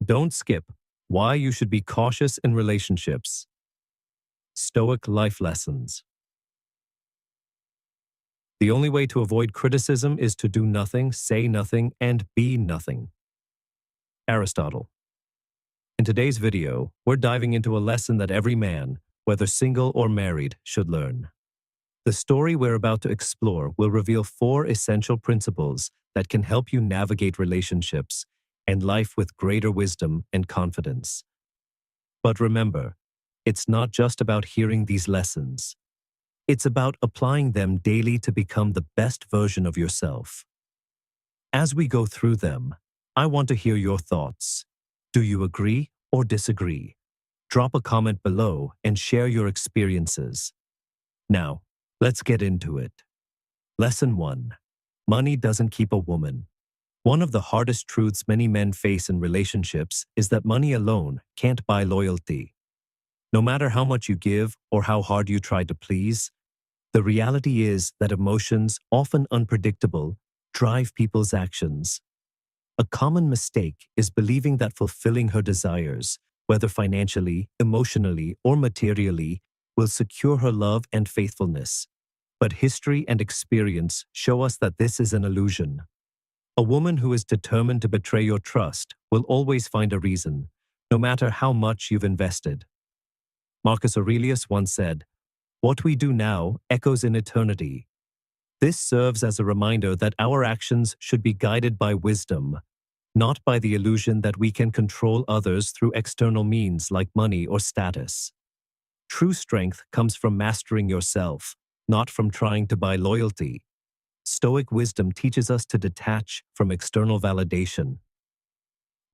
Don't skip why you should be cautious in relationships. Stoic life lessons. The only way to avoid criticism is to do nothing, say nothing, and be nothing. Aristotle. In today's video, we're diving into a lesson that every man, whether single or married, should learn. The story we're about to explore will reveal 4 essential principles that can help you navigate relationships and life with greater wisdom and confidence. But remember, it's not just about hearing these lessons. It's about applying them daily to become the best version of yourself. As we go through them, I want to hear your thoughts. Do you agree or disagree? Drop a comment below and share your experiences. Now, let's get into it. Lesson 1. Money doesn't keep a woman. One of the hardest truths many men face in relationships is that money alone can't buy loyalty. No matter how much you give or how hard you try to please, the reality is that emotions, often unpredictable, drive people's actions. A common mistake is believing that fulfilling her desires, whether financially, emotionally, or materially, will secure her love and faithfulness. But history and experience show us that this is an illusion. A woman who is determined to betray your trust will always find a reason, no matter how much you've invested. Marcus Aurelius once said, "What we do now echoes in eternity." This serves as a reminder that our actions should be guided by wisdom, not by the illusion that we can control others through external means like money or status. True strength comes from mastering yourself, not from trying to buy loyalty. Stoic wisdom teaches us to detach from external validation.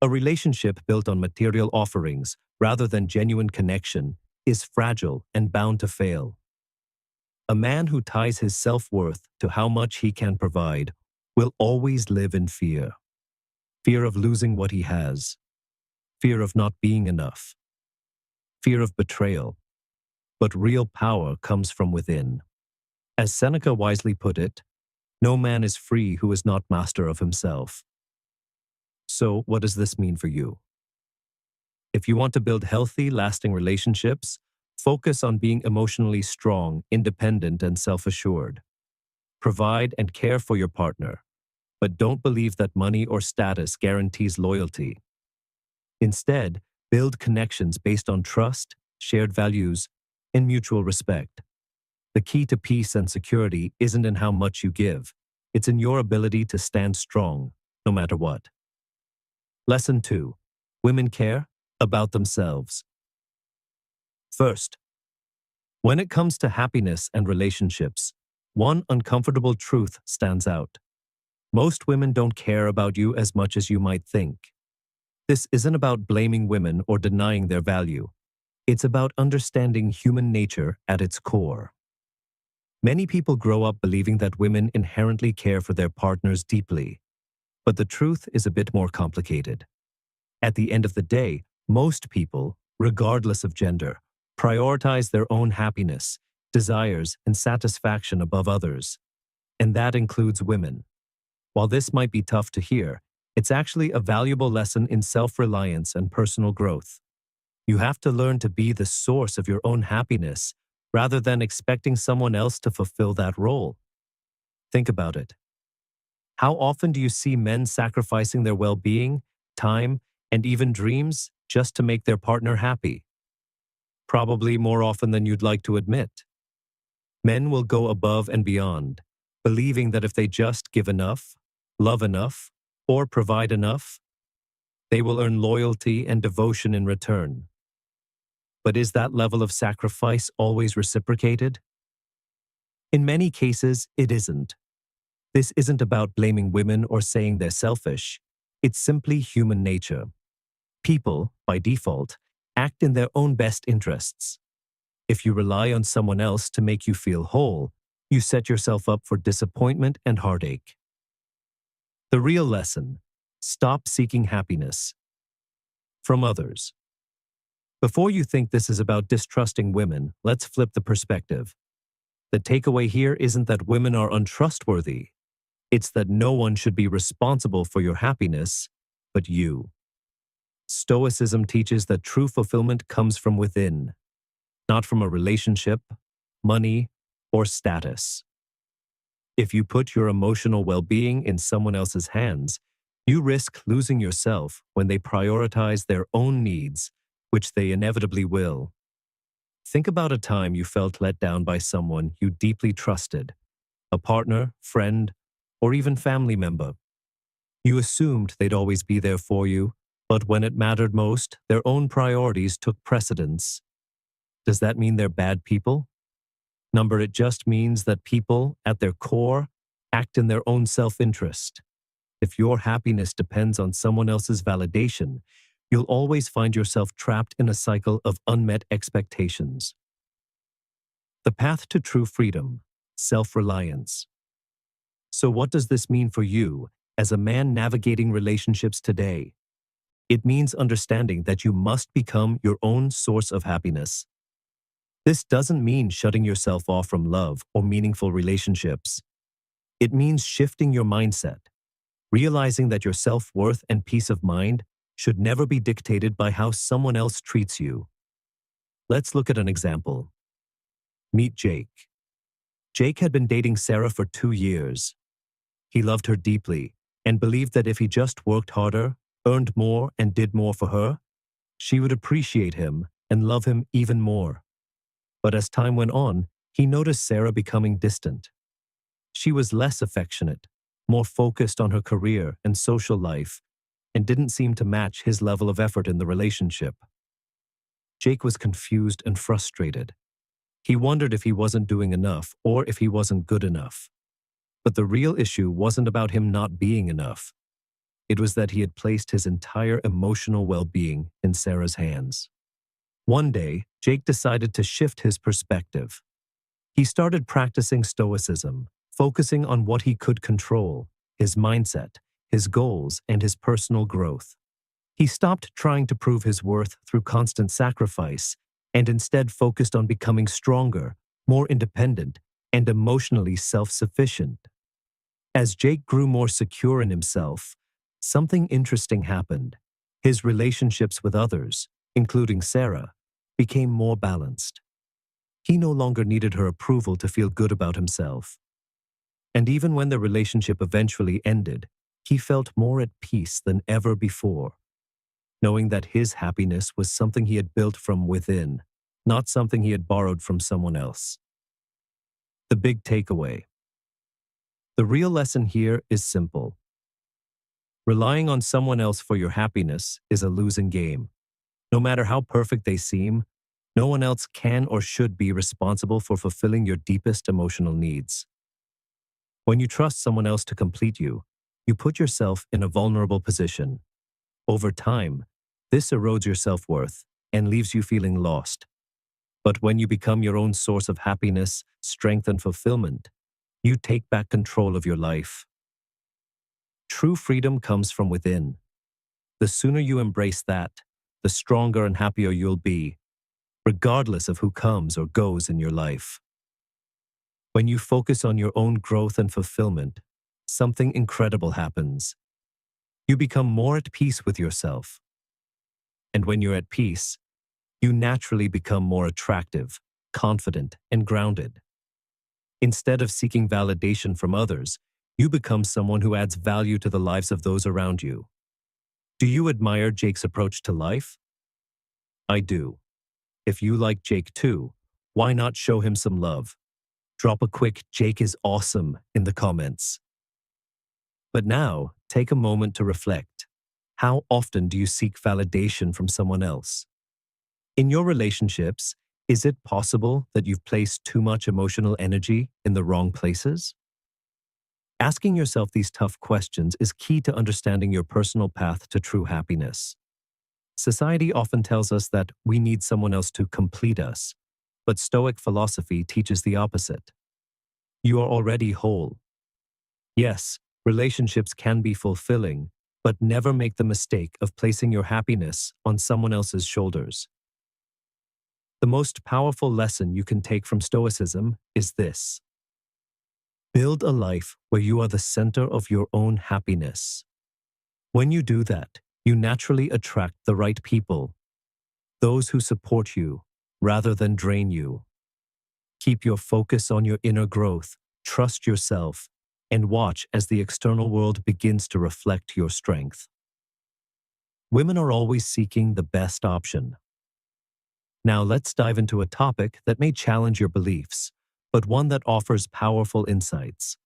A relationship built on material offerings rather than genuine connection is fragile and bound to fail. A man who ties his self-worth to how much he can provide will always live in fear. Fear of losing what he has. Fear of not being enough. Fear of betrayal. But real power comes from within. As Seneca wisely put it, no man is free who is not master of himself. So, what does this mean for you? If you want to build healthy, lasting relationships, focus on being emotionally strong, independent, and self-assured. Provide and care for your partner, but don't believe that money or status guarantees loyalty. Instead, build connections based on trust, shared values, and mutual respect. The key to peace and security isn't in how much you give. It's in your ability to stand strong, no matter what. Lesson 2. Women care about themselves. First, when it comes to happiness and relationships, one uncomfortable truth stands out. Most women don't care about you as much as you might think. This isn't about blaming women or denying their value. It's about understanding human nature at its core. Many people grow up believing that women inherently care for their partners deeply, but the truth is a bit more complicated. At the end of the day, most people, regardless of gender, prioritize their own happiness, desires, and satisfaction above others. And that includes women. While this might be tough to hear, it's actually a valuable lesson in self-reliance and personal growth. You have to learn to be the source of your own happiness, rather than expecting someone else to fulfill that role. Think about it. How often do you see men sacrificing their well-being, time, and even dreams just to make their partner happy? Probably more often than you'd like to admit. Men will go above and beyond, believing that if they just give enough, love enough, or provide enough, they will earn loyalty and devotion in return. But is that level of sacrifice always reciprocated? In many cases, it isn't. This isn't about blaming women or saying they're selfish. It's simply human nature. People, by default, act in their own best interests. If you rely on someone else to make you feel whole, you set yourself up for disappointment and heartache. The real lesson: stop seeking happiness from others. Before you think this is about distrusting women, let's flip the perspective. The takeaway here isn't that women are untrustworthy. It's that no one should be responsible for your happiness but you. Stoicism teaches that true fulfillment comes from within, not from a relationship, money, or status. If you put your emotional well-being in someone else's hands, you risk losing yourself when they prioritize their own needs, which they inevitably will. Think about a time you felt let down by someone you deeply trusted, a partner, friend, or even family member. You assumed they'd always be there for you, but when it mattered most, their own priorities took precedence. Does that mean they're bad people? Number, it just means that people, at their core, act in their own self-interest. If your happiness depends on someone else's validation, you'll always find yourself trapped in a cycle of unmet expectations. The path to true freedom, self-reliance. So what does this mean for you as a man navigating relationships today? It means understanding that you must become your own source of happiness. This doesn't mean shutting yourself off from love or meaningful relationships. It means shifting your mindset, realizing that your self-worth and peace of mind should never be dictated by how someone else treats you. Let's look at an example. Meet Jake. Jake had been dating Sarah for 2 years. He loved her deeply and believed that if he just worked harder, earned more, and did more for her, she would appreciate him and love him even more. But as time went on, he noticed Sarah becoming distant. She was less affectionate, more focused on her career and social life, and didn't seem to match his level of effort in the relationship. Jake was confused and frustrated. He wondered if he wasn't doing enough or if he wasn't good enough. But the real issue wasn't about him not being enough. It was that he had placed his entire emotional well-being in Sarah's hands. One day, Jake decided to shift his perspective. He started practicing stoicism, focusing on what he could control, his mindset, his goals, and his personal growth. He stopped trying to prove his worth through constant sacrifice and instead focused on becoming stronger, more independent, and emotionally self-sufficient. As Jake grew more secure in himself, something interesting happened. His relationships with others, including Sarah, became more balanced. He no longer needed her approval to feel good about himself. And even when the relationship eventually ended, he felt more at peace than ever before, knowing that his happiness was something he had built from within, not something he had borrowed from someone else. The big takeaway. The real lesson here is simple. Relying on someone else for your happiness is a losing game. No matter how perfect they seem, no one else can or should be responsible for fulfilling your deepest emotional needs. When you trust someone else to complete you, you put yourself in a vulnerable position. Over time, this erodes your self-worth and leaves you feeling lost. But when you become your own source of happiness, strength, and fulfillment, you take back control of your life. True freedom comes from within. The sooner you embrace that, the stronger and happier you'll be, regardless of who comes or goes in your life. When you focus on your own growth and fulfillment, something incredible happens. You become more at peace with yourself. And when you're at peace, you naturally become more attractive, confident, and grounded. Instead of seeking validation from others, you become someone who adds value to the lives of those around you. Do you admire Jake's approach to life? I do. If you like Jake too, why not show him some love? Drop a quick "Jake is awesome" in the comments. But now, take a moment to reflect. How often do you seek validation from someone else? In your relationships, is it possible that you've placed too much emotional energy in the wrong places? Asking yourself these tough questions is key to understanding your personal path to true happiness. Society often tells us that we need someone else to complete us, but Stoic philosophy teaches the opposite. You are already whole. Yes, relationships can be fulfilling, but never make the mistake of placing your happiness on someone else's shoulders. The most powerful lesson you can take from Stoicism is this. Build a life where you are the center of your own happiness. When you do that, You naturally attract the right people, those who support you rather than drain you. Keep your focus on your inner growth, trust yourself, and watch as the external world begins to reflect your strength. Women are always seeking the best option. Now let's dive into a topic that may challenge your beliefs, but one that offers powerful insights.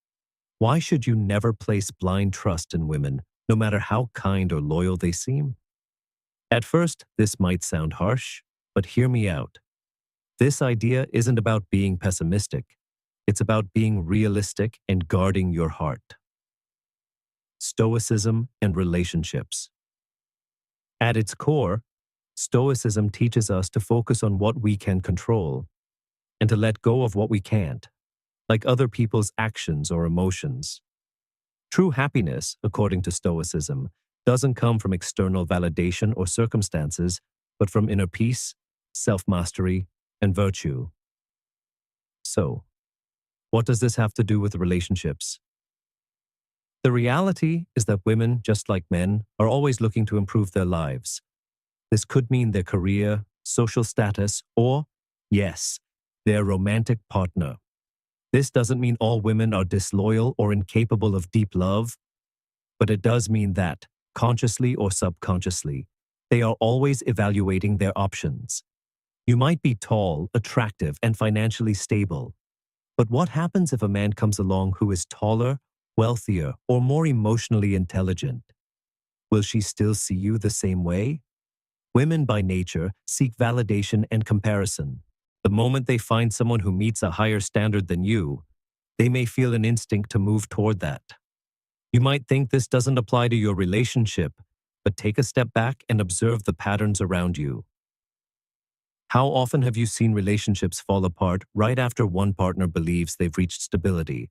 Why should you never place blind trust in women, no matter how kind or loyal they seem? At first, this might sound harsh, but hear me out. This idea isn't about being pessimistic. It's about being realistic and guarding your heart. Stoicism and relationships. At its core, Stoicism teaches us to focus on what we can control and to let go of what we can't, like other people's actions or emotions. True happiness, according to Stoicism, doesn't come from external validation or circumstances, but from inner peace, self-mastery, and virtue. So, what does this have to do with relationships? The reality is that women, just like men, are always looking to improve their lives. This could mean their career, social status, or, yes, their romantic partner. This doesn't mean all women are disloyal or incapable of deep love, but it does mean that, consciously or subconsciously, they are always evaluating their options. You might be tall, attractive, and financially stable, but what happens if a man comes along who is taller, wealthier, or more emotionally intelligent? Will she still see you the same way? Women by nature seek validation and comparison. The moment they find someone who meets a higher standard than you, they may feel an instinct to move toward that. You might think this doesn't apply to your relationship, but take a step back and observe the patterns around you. How often have you seen relationships fall apart right after one partner believes they've reached stability,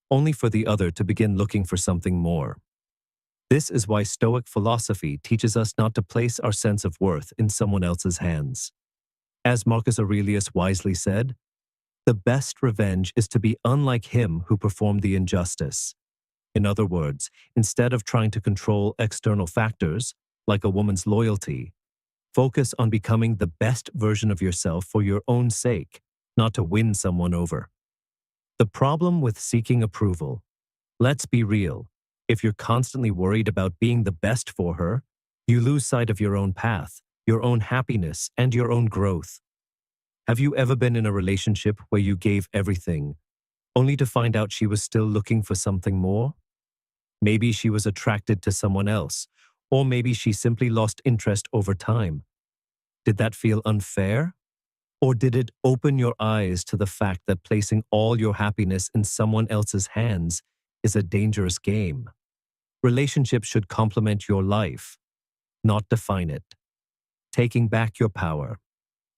only for the other to begin looking for something more? This is why Stoic philosophy teaches us not to place our sense of worth in someone else's hands. As Marcus Aurelius wisely said, the best revenge is to be unlike him who performed the injustice. In other words, instead of trying to control external factors, like a woman's loyalty, focus on becoming the best version of yourself for your own sake, not to win someone over. The problem with seeking approval. Let's be real. If you're constantly worried about being the best for her, you lose sight of your own path, your own happiness, and your own growth. Have you ever been in a relationship where you gave everything, only to find out she was still looking for something more? Maybe she was attracted to someone else, or maybe she simply lost interest over time. Did that feel unfair? Or did it open your eyes to the fact that placing all your happiness in someone else's hands is a dangerous game? Relationships should complement your life, not define it. Taking back your power.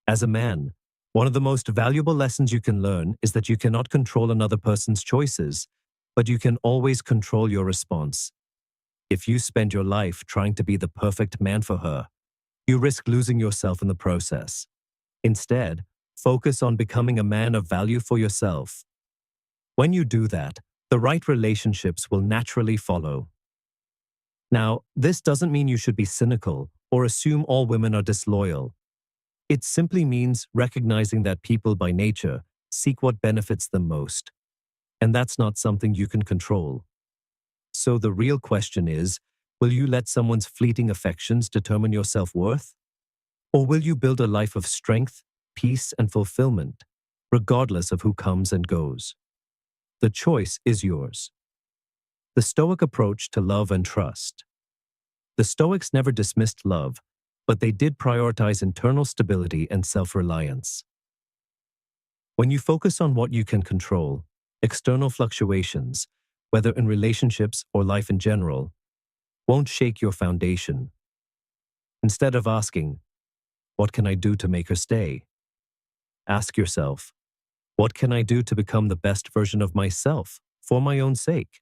As a man, one of the most valuable lessons you can learn is that you cannot control another person's choices, but you can always control your response. If you spend your life trying to be the perfect man for her, you risk losing yourself in the process. Instead, focus on becoming a man of value for yourself. When you do that, the right relationships will naturally follow. Now, this doesn't mean you should be cynical or assume all women are disloyal. It simply means recognizing that people by nature seek what benefits them most, and that's not something you can control. So the real question is, will you let someone's fleeting affections determine your self-worth? Or will you build a life of strength, peace, and fulfillment, regardless of who comes and goes? The choice is yours. The Stoic approach to love and trust. The Stoics never dismissed love, but they did prioritize internal stability and self-reliance. When you focus on what you can control, external fluctuations, whether in relationships or life in general, won't shake your foundation. Instead of asking, "What can I do to make her stay?" ask yourself, "What can I do to become the best version of myself for my own sake?"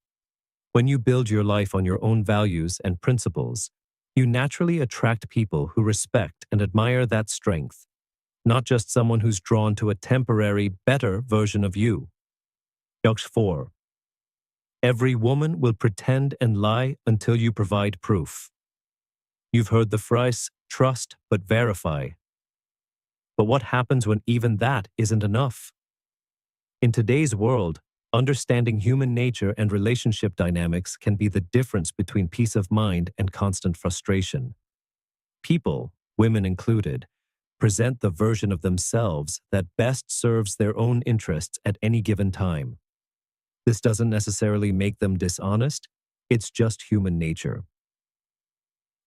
When you build your life on your own values and principles, you naturally attract people who respect and admire that strength, not just someone who's drawn to a temporary, better version of you. Jokes 4. Every woman will pretend and lie until you provide proof. You've heard the phrase, trust but verify. But what happens when even that isn't enough? In today's world, understanding human nature and relationship dynamics can be the difference between peace of mind and constant frustration. People, women included, present the version of themselves that best serves their own interests at any given time. This doesn't necessarily make them dishonest, it's just human nature.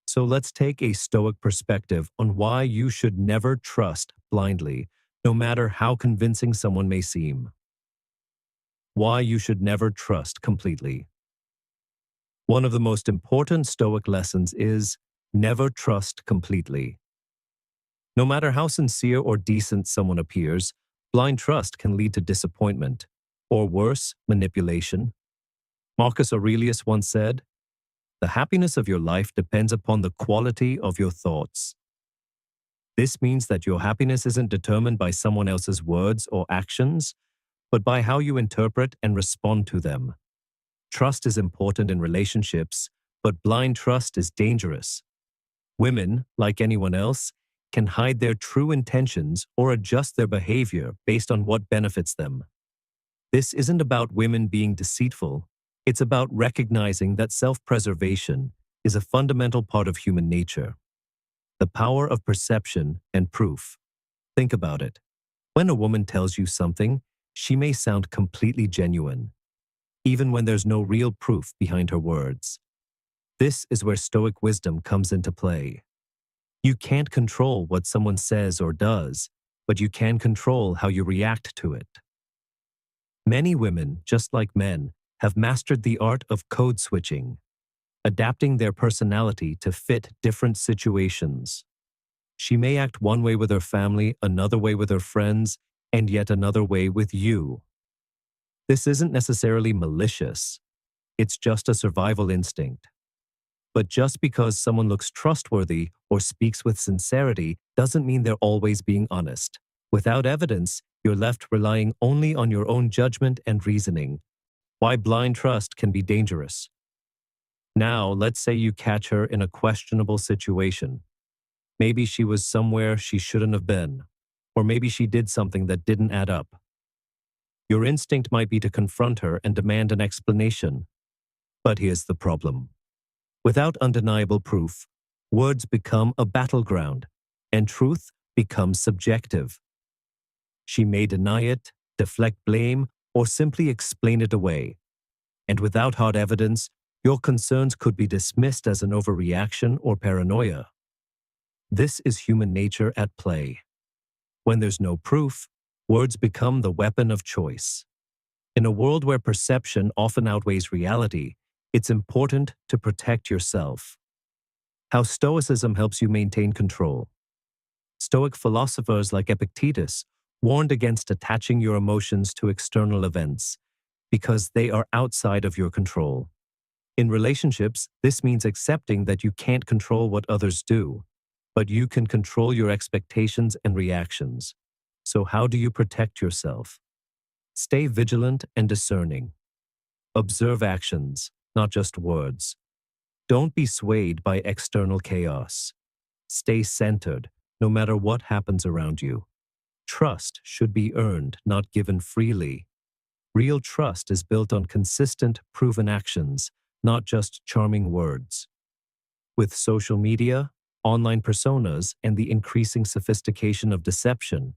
So let's take a Stoic perspective on why you should never trust blindly, no matter how convincing someone may seem. Why you should never trust completely. One of the most important Stoic lessons is never trust completely. No matter how sincere or decent someone appears, blind trust can lead to disappointment, or worse, manipulation. Marcus Aurelius once said, "The happiness of your life depends upon the quality of your thoughts." This means that your happiness isn't determined by someone else's words or actions, but by how you interpret and respond to them. Trust is important in relationships, but blind trust is dangerous. Women, like anyone else, can hide their true intentions or adjust their behavior based on what benefits them. This isn't about women being deceitful. It's about recognizing that self-preservation is a fundamental part of human nature. The power of perception and proof. Think about it. When a woman tells you something, she may sound completely genuine, even when there's no real proof behind her words. This is where Stoic wisdom comes into play. You can't control what someone says or does, but you can control how you react to it. Many women, just like men, have mastered the art of code switching, adapting their personality to fit different situations. She may act one way with her family, another way with her friends, and yet another way with you. This isn't necessarily malicious. It's just a survival instinct. But just because someone looks trustworthy or speaks with sincerity doesn't mean they're always being honest. Without evidence, you're left relying only on your own judgment and reasoning. Why blind trust can be dangerous. Now, let's say you catch her in a questionable situation. Maybe she was somewhere she shouldn't have been, or maybe she did something that didn't add up. Your instinct might be to confront her and demand an explanation. But here's the problem. Without undeniable proof, words become a battleground, and truth becomes subjective. She may deny it, deflect blame, or simply explain it away. And without hard evidence, your concerns could be dismissed as an overreaction or paranoia. This is human nature at play. When there's no proof, words become the weapon of choice. In a world where perception often outweighs reality, it's important to protect yourself. How Stoicism helps you maintain control. Stoic philosophers like Epictetus warned against attaching your emotions to external events because they are outside of your control. In relationships, this means accepting that you can't control what others do, but you can control your expectations and reactions. So how do you protect yourself? Stay vigilant and discerning. Observe actions, not just words. Don't be swayed by external chaos. Stay centered, no matter what happens around you. Trust should be earned, not given freely. Real trust is built on consistent, proven actions, not just charming words. With social media, online personas, and the increasing sophistication of deception,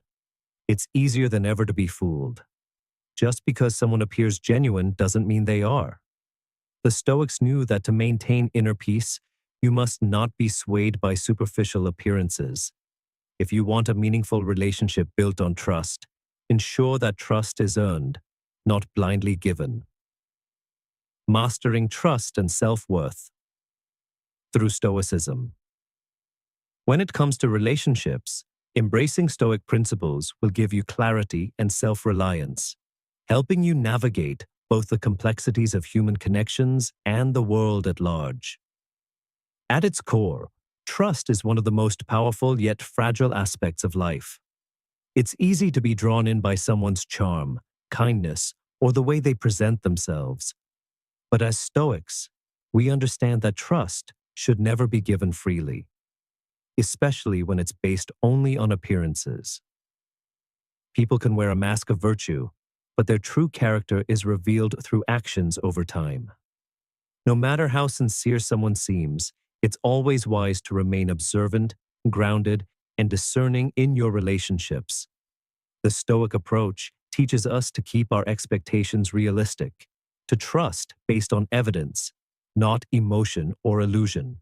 it's easier than ever to be fooled. Just because someone appears genuine doesn't mean they are. The Stoics knew that to maintain inner peace, you must not be swayed by superficial appearances. If you want a meaningful relationship built on trust, ensure that trust is earned, not blindly given. Mastering trust and self-worth through Stoicism. When it comes to relationships, embracing Stoic principles will give you clarity and self-reliance, helping you navigate both the complexities of human connections and the world at large. At its core, trust is one of the most powerful yet fragile aspects of life. It's easy to be drawn in by someone's charm, kindness, or the way they present themselves. But as Stoics, we understand that trust should never be given freely, especially when it's based only on appearances. People can wear a mask of virtue, but their true character is revealed through actions over time. No matter how sincere someone seems, it's always wise to remain observant, grounded, and discerning in your relationships. The Stoic approach teaches us to keep our expectations realistic, to trust based on evidence, not emotion or illusion.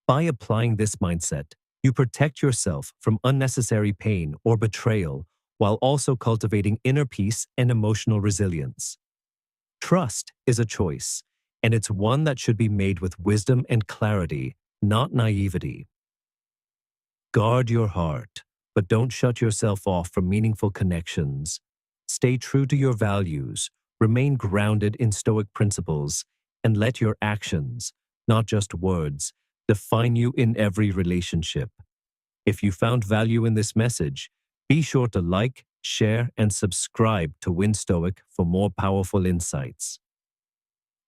By applying this mindset, you protect yourself from unnecessary pain or betrayal while also cultivating inner peace and emotional resilience. Trust is a choice, and it's one that should be made with wisdom and clarity, not naivety. Guard your heart, but don't shut yourself off from meaningful connections. Stay true to your values, remain grounded in Stoic principles, and let your actions, not just words, define you in every relationship. If you found value in this message, be sure to like, share, and subscribe to Win Stoic for more powerful insights.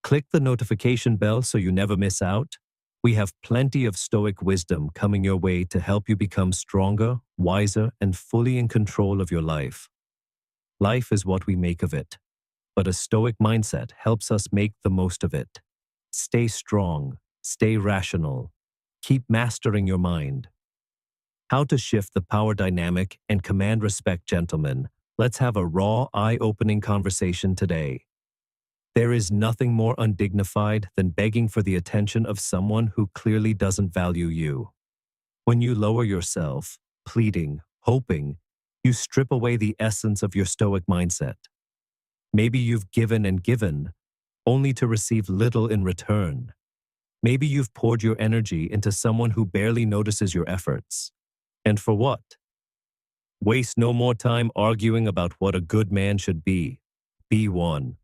Click the notification bell so you never miss out. We have plenty of Stoic wisdom coming your way to help you become stronger, wiser, and fully in control of your life. Life is what we make of it, but a Stoic mindset helps us make the most of it. Stay strong, stay rational, keep mastering your mind. How to shift the power dynamic and command respect, gentlemen. Let's have a raw, eye-opening conversation today. There is nothing more undignified than begging for the attention of someone who clearly doesn't value you. When you lower yourself, pleading, hoping, you strip away the essence of your Stoic mindset. Maybe you've given and given, only to receive little in return. Maybe you've poured your energy into someone who barely notices your efforts. And for what? Waste no more time arguing about what a good man should be. Be one.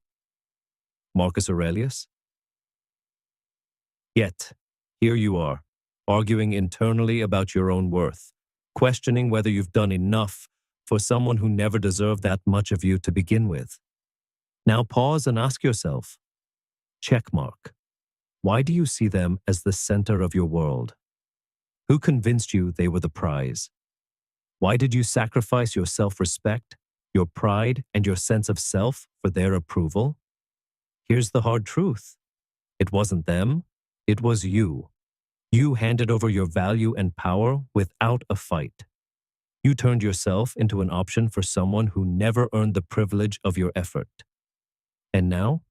Marcus Aurelius? Yet, here you are, arguing internally about your own worth, questioning whether you've done enough for someone who never deserved that much of you to begin with. Now pause and ask yourself, checkmark. Why do you see them as the center of your world? Who convinced you they were the prize? Why did you sacrifice your self-respect, your pride, and your sense of self for their approval? Here's the hard truth. It wasn't them, it was you. You handed over your value and power without a fight. You turned yourself into an option for someone who never earned the privilege of your effort. And now,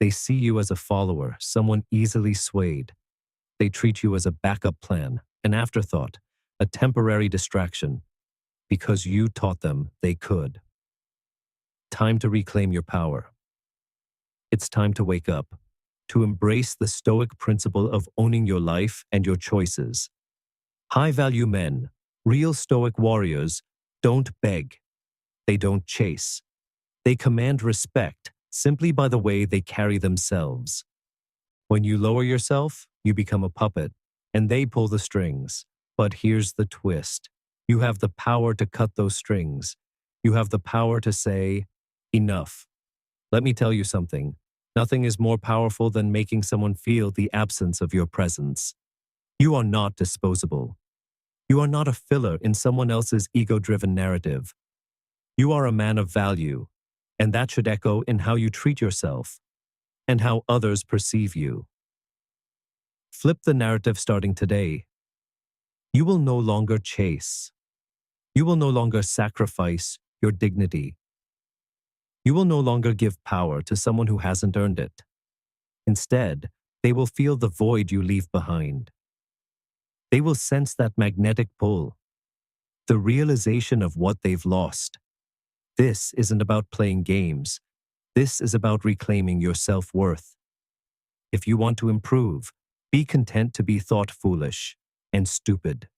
they see you as a follower, someone easily swayed. They treat you as a backup plan, an afterthought, a temporary distraction, because you taught them they could. Time to reclaim your power. It's time to wake up, to embrace the Stoic principle of owning your life and your choices. High-value men, real Stoic warriors, don't beg. They don't chase. They command respect simply by the way they carry themselves. When you lower yourself, you become a puppet, and they pull the strings. But here's the twist. You have the power to cut those strings. You have the power to say, enough. Let me tell you something. Nothing is more powerful than making someone feel the absence of your presence. You are not disposable. You are not a filler in someone else's ego-driven narrative. You are a man of value, and that should echo in how you treat yourself and how others perceive you. Flip the narrative starting today. You will no longer chase. You will no longer sacrifice your dignity. You will no longer give power to someone who hasn't earned it. Instead, they will feel the void you leave behind. They will sense that magnetic pull, the realization of what they've lost. This isn't about playing games. This is about reclaiming your self-worth. If you want to improve, be content to be thought foolish and stupid.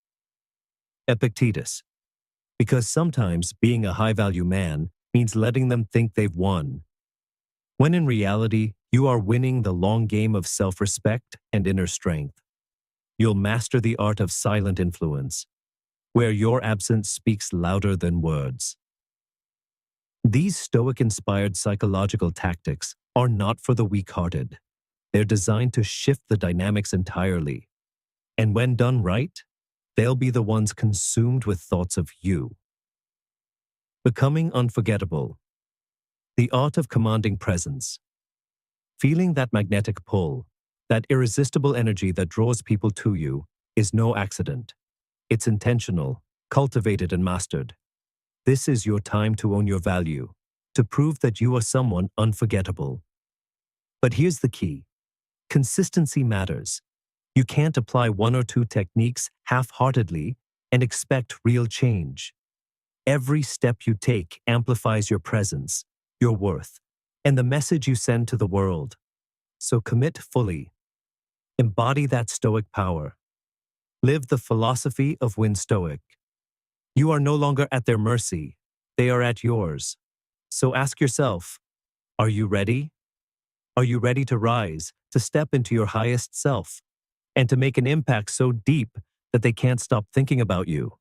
Epictetus. Because sometimes being a high-value man means letting them think they've won, when in reality, you are winning the long game of self-respect and inner strength. You'll master the art of silent influence, where your absence speaks louder than words. These Stoic-inspired psychological tactics are not for the weak-hearted. They're designed to shift the dynamics entirely, And when done right, they'll be the ones consumed with thoughts of you. Becoming unforgettable. The art of commanding presence. Feeling that magnetic pull, that irresistible energy that draws people to you, is no accident. It's intentional, cultivated and mastered. This is your time to own your value, to prove that you are someone unforgettable. But here's the key. Consistency matters. You can't apply one or two techniques half-heartedly and expect real change. Every step you take amplifies your presence, your worth, and the message you send to the world. So commit fully. Embody that stoic power. Live the philosophy of Win Stoic. You are no longer at their mercy. They are at yours. So ask yourself, are you ready? Are you ready to rise, to step into your highest self, and to make an impact so deep that they can't stop thinking about you?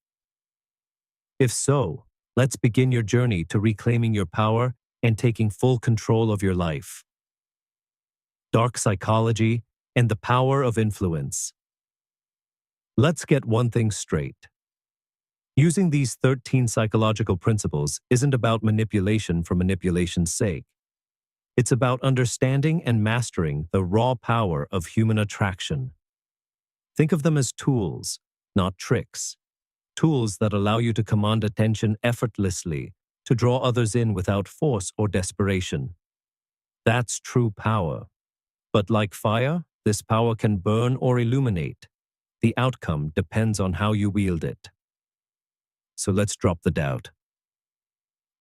If so, let's begin your journey to reclaiming your power and taking full control of your life. Dark psychology and the power of influence. Let's get one thing straight. Using these 13 psychological principles isn't about manipulation for manipulation's sake. It's about understanding and mastering the raw power of human attraction. Think of them as tools, not tricks. Tools that allow you to command attention effortlessly, to draw others in without force or desperation. That's true power. But like fire, this power can burn or illuminate. The outcome depends on how you wield it. So let's drop the doubt.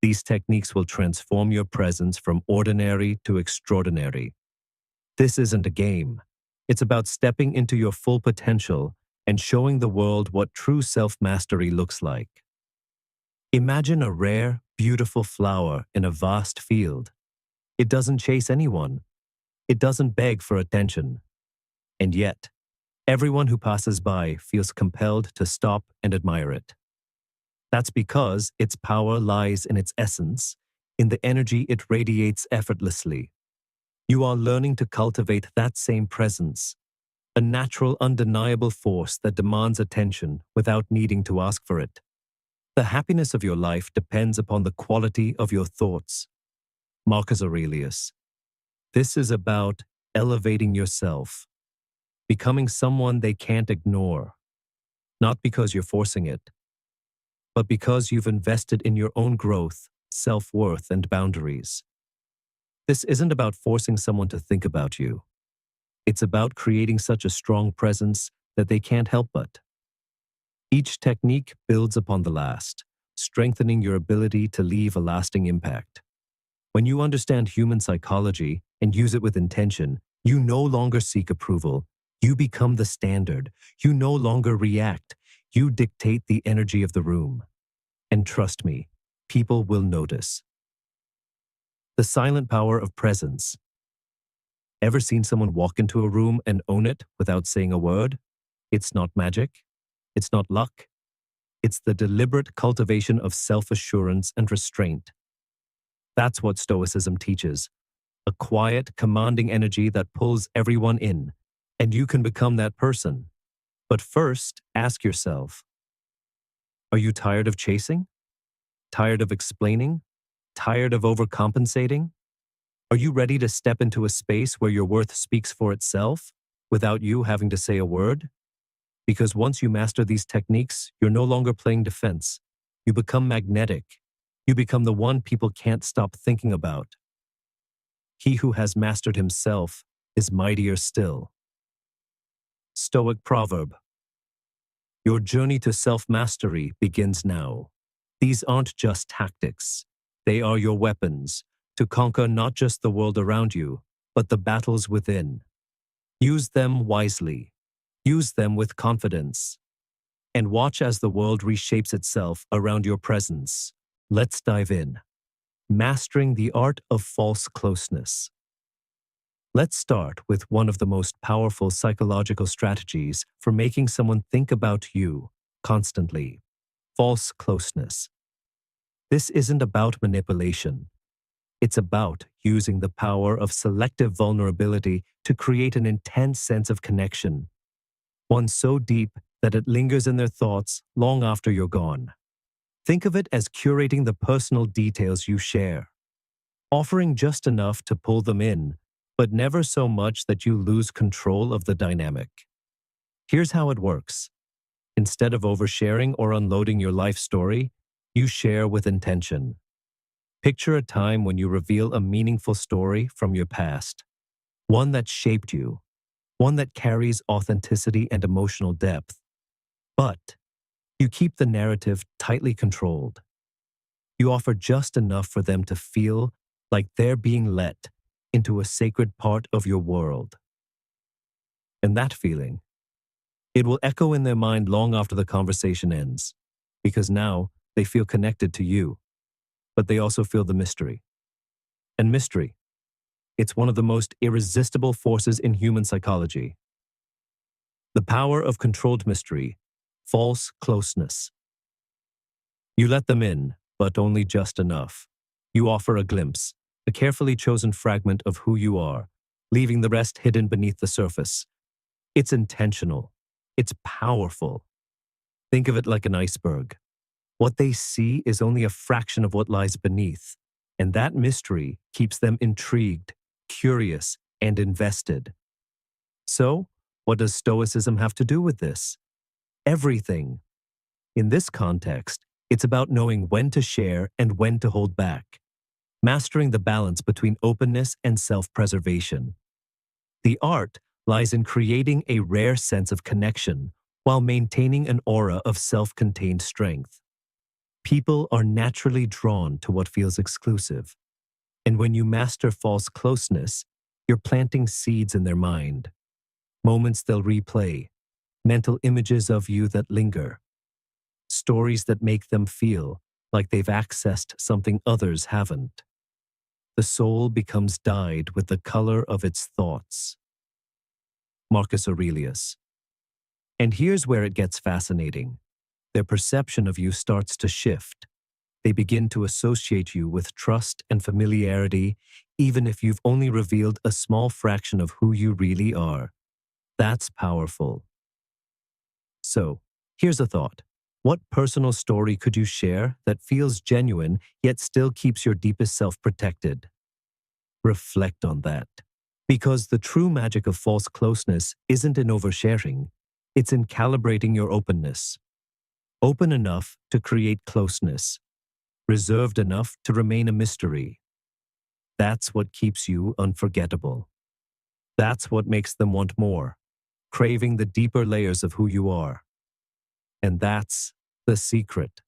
These techniques will transform your presence from ordinary to extraordinary. This isn't a game. It's about stepping into your full potential and showing the world what true self-mastery looks like. Imagine a rare, beautiful flower in a vast field. It doesn't chase anyone. It doesn't beg for attention. And yet, everyone who passes by feels compelled to stop and admire it. That's because its power lies in its essence, in the energy it radiates effortlessly. You are learning to cultivate that same presence, a natural, undeniable force that demands attention without needing to ask for it. The happiness of your life depends upon the quality of your thoughts. Marcus Aurelius. This is about elevating yourself, becoming someone they can't ignore, not because you're forcing it, but because you've invested in your own growth, self-worth, and boundaries. This isn't about forcing someone to think about you. It's about creating such a strong presence that they can't help but. Each technique builds upon the last, strengthening your ability to leave a lasting impact. When you understand human psychology and use it with intention, you no longer seek approval. You become the standard. You no longer react. You dictate the energy of the room. And trust me, people will notice. The silent power of presence. Ever seen someone walk into a room and own it without saying a word? It's not magic. It's not luck. It's the deliberate cultivation of self-assurance and restraint. That's what Stoicism teaches. A quiet, commanding energy that pulls everyone in, and you can become that person. But first, ask yourself, are you tired of chasing? Tired of explaining? Tired of overcompensating? Are you ready to step into a space where your worth speaks for itself, without you having to say a word? Because once you master these techniques, you're no longer playing defense. You become magnetic. You become the one people can't stop thinking about. He who has mastered himself is mightier still. Stoic proverb. Your journey to self-mastery begins now. These aren't just tactics. They are your weapons to conquer not just the world around you, but the battles within. Use them wisely. Use them with confidence. And watch as the world reshapes itself around your presence. Let's dive in. Mastering the art of false closeness. Let's start with one of the most powerful psychological strategies for making someone think about you constantly. False closeness. This isn't about manipulation. It's about using the power of selective vulnerability to create an intense sense of connection. one so deep that it lingers in their thoughts long after you're gone. Think of it as curating the personal details you share, offering just enough to pull them in, but never so much that you lose control of the dynamic. Here's how it works. Instead of oversharing or unloading your life story, you share with intention. Picture a time when you reveal a meaningful story from your past, one that shaped you, one that carries authenticity and emotional depth. But you keep the narrative tightly controlled. You offer just enough for them to feel like they're being let into a sacred part of your world. And that feeling, it will echo in their mind long after the conversation ends, because now they feel connected to you, but they also feel the mystery. And mystery, it's one of the most irresistible forces in human psychology. The power of controlled mystery, false closeness. You let them in, but only just enough. You offer a glimpse, a carefully chosen fragment of who you are, leaving the rest hidden beneath the surface. It's intentional. It's powerful. Think of it like an iceberg. What they see is only a fraction of what lies beneath, and that mystery keeps them intrigued, curious, and invested. So, what does Stoicism have to do with this? Everything. In this context, it's about knowing when to share and when to hold back, mastering the balance between openness and self-preservation. The art lies in creating a rare sense of connection while maintaining an aura of self-contained strength. People are naturally drawn to what feels exclusive, and when you master false closeness, you're planting seeds in their mind, moments they'll replay, mental images of you that linger, stories that make them feel like they've accessed something others haven't. The soul becomes dyed with the color of its thoughts. Marcus Aurelius. And here's where it gets fascinating. Their perception of you starts to shift. They begin to associate you with trust and familiarity, even if you've only revealed a small fraction of who you really are. That's powerful. So, here's a thought. What personal story could you share that feels genuine yet still keeps your deepest self protected? Reflect on that. Because the true magic of false closeness isn't in oversharing, it's in calibrating your openness. Open enough to create closeness, reserved enough to remain a mystery. That's what keeps you unforgettable. That's what makes them want more, craving the deeper layers of who you are. And that's the secret.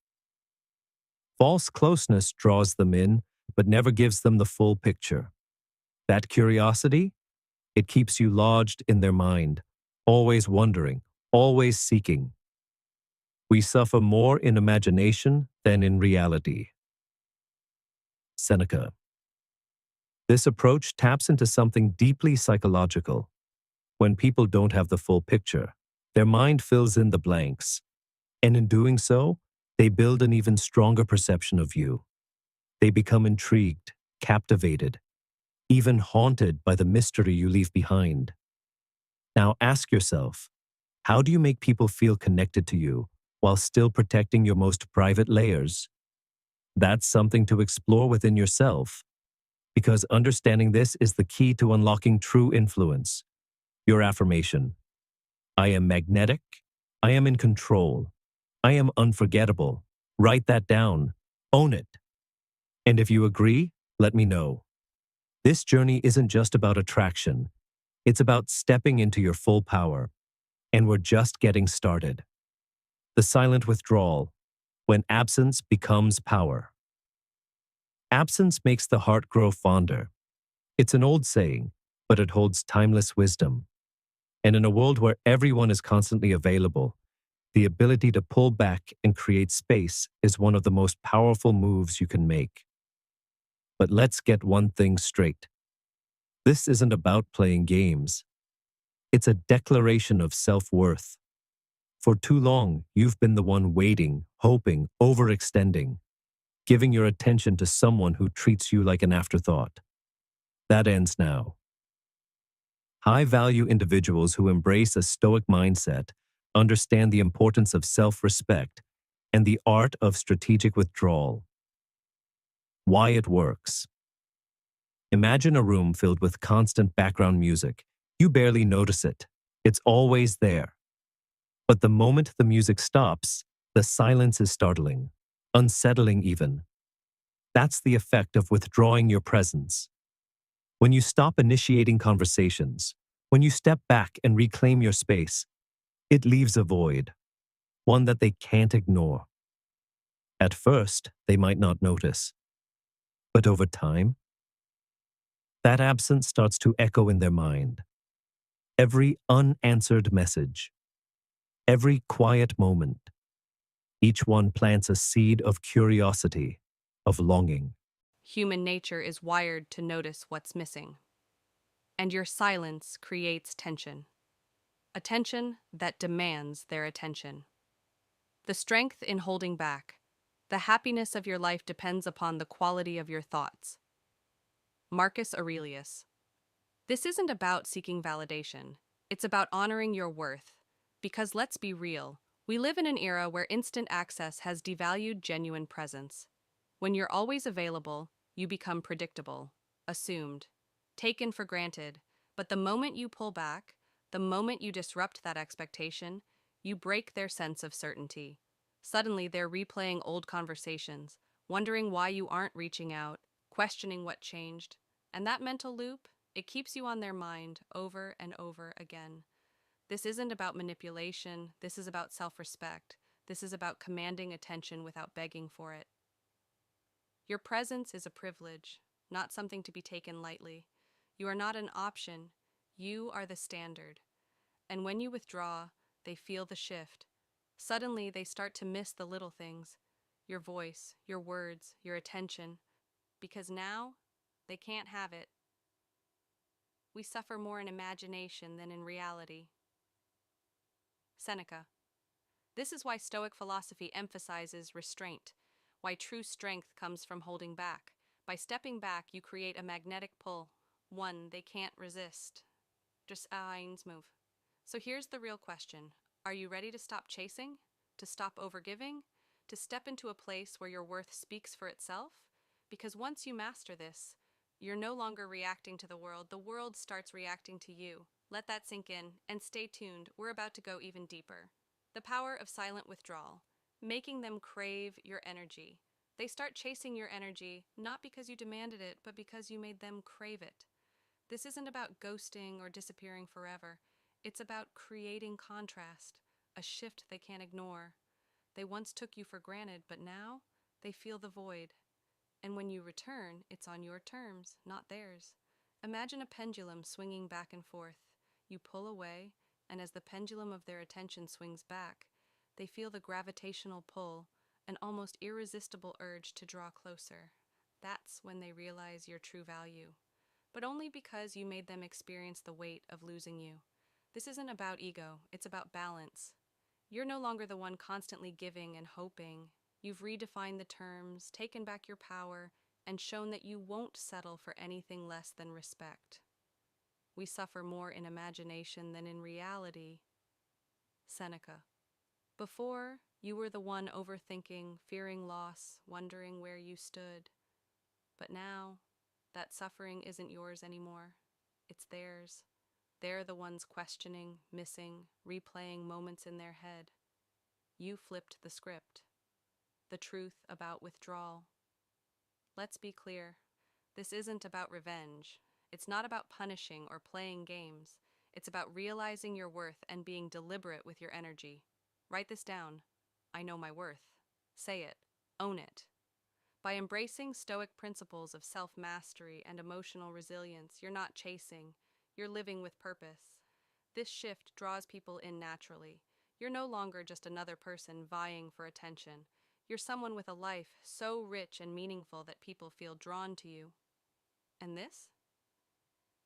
False closeness draws them in, but never gives them the full picture. That curiosity, it keeps you lodged in their mind, always wondering, always seeking. We suffer more in imagination than in reality. Seneca. This approach taps into something deeply psychological. When people don't have the full picture, their mind fills in the blanks. And in doing so, they build an even stronger perception of you. They become intrigued, captivated, even haunted by the mystery you leave behind. Now ask yourself, how do you make people feel connected to you while still protecting your most private layers? That's something to explore within yourself, because understanding this is the key to unlocking true influence. Your affirmation. I am magnetic. I am in control. I am unforgettable. Write that down. Own it. And if you agree, let me know. This journey isn't just about attraction. It's about stepping into your full power. And we're just getting started. The silent withdrawal, when absence becomes power. Absence makes the heart grow fonder. It's an old saying, but it holds timeless wisdom. And in a world where everyone is constantly available, the ability to pull back and create space is one of the most powerful moves you can make. But let's get one thing straight. This isn't about playing games. It's a declaration of self-worth. For too long, you've been the one waiting, hoping, overextending, giving your attention to someone who treats you like an afterthought. That ends now. High-value individuals who embrace a stoic mindset understand the importance of self-respect and the art of strategic withdrawal. Why it works. Imagine a room filled with constant background music. You barely notice it. It's always there. But the moment the music stops, the silence is startling, unsettling even. That's the effect of withdrawing your presence. When you stop initiating conversations, when you step back and reclaim your space, it leaves a void, one that they can't ignore. At first, they might not notice. But over time, that absence starts to echo in their mind. Every unanswered message, every quiet moment, each one plants a seed of curiosity, of longing. Human nature is wired to notice what's missing. And your silence creates tension. A tension that demands their attention. The strength in holding back. The happiness of your life depends upon the quality of your thoughts. Marcus Aurelius. This isn't about seeking validation. It's about honoring your worth. Because let's be real, we live in an era where instant access has devalued genuine presence. When you're always available, you become predictable, assumed, taken for granted. But the moment you pull back, the moment you disrupt that expectation, you break their sense of certainty. Suddenly, they're replaying old conversations, wondering why you aren't reaching out, questioning what changed. And that mental loop, it keeps you on their mind over and over again. This isn't about manipulation, this is about self-respect. This is about commanding attention without begging for it. Your presence is a privilege, not something to be taken lightly. You are not an option, you are the standard. And when you withdraw, they feel the shift. Suddenly, they start to miss the little things, your voice, your words, your attention, because now they can't have it. We suffer more in imagination than in reality. Seneca. This is why Stoic philosophy emphasizes restraint, why true strength comes from holding back. By stepping back, you create a magnetic pull, one they can't resist. Just eins move. So here's the real question. Are you ready to stop chasing? To stop overgiving? To step into a place where your worth speaks for itself? Because once you master this, you're no longer reacting to the world starts reacting to you. Let that sink in, and stay tuned, we're about to go even deeper. The power of silent withdrawal, making them crave your energy. They start chasing your energy, not because you demanded it, but because you made them crave it. This isn't about ghosting or disappearing forever. It's about creating contrast, a shift they can't ignore. They once took you for granted, but now they feel the void. And when you return, it's on your terms, not theirs. Imagine a pendulum swinging back and forth. You pull away, and as the pendulum of their attention swings back, they feel the gravitational pull, an almost irresistible urge to draw closer. That's when they realize your true value. But only because you made them experience the weight of losing you. This isn't about ego, it's about balance. You're no longer the one constantly giving and hoping. You've redefined the terms, taken back your power, and shown that you won't settle for anything less than respect. We suffer more in imagination than in reality. Seneca. Before, you were the one overthinking, fearing loss, wondering where you stood. But now, that suffering isn't yours anymore. It's theirs. They're the ones questioning, missing, replaying moments in their head. You flipped the script. The truth about withdrawal. Let's be clear. This isn't about revenge. It's not about punishing or playing games. It's about realizing your worth and being deliberate with your energy. Write this down. I know my worth. Say it. Own it. By embracing Stoic principles of self-mastery and emotional resilience, you're not chasing, you're living with purpose. This shift draws people in naturally. You're no longer just another person vying for attention. You're someone with a life so rich and meaningful that people feel drawn to you. And this?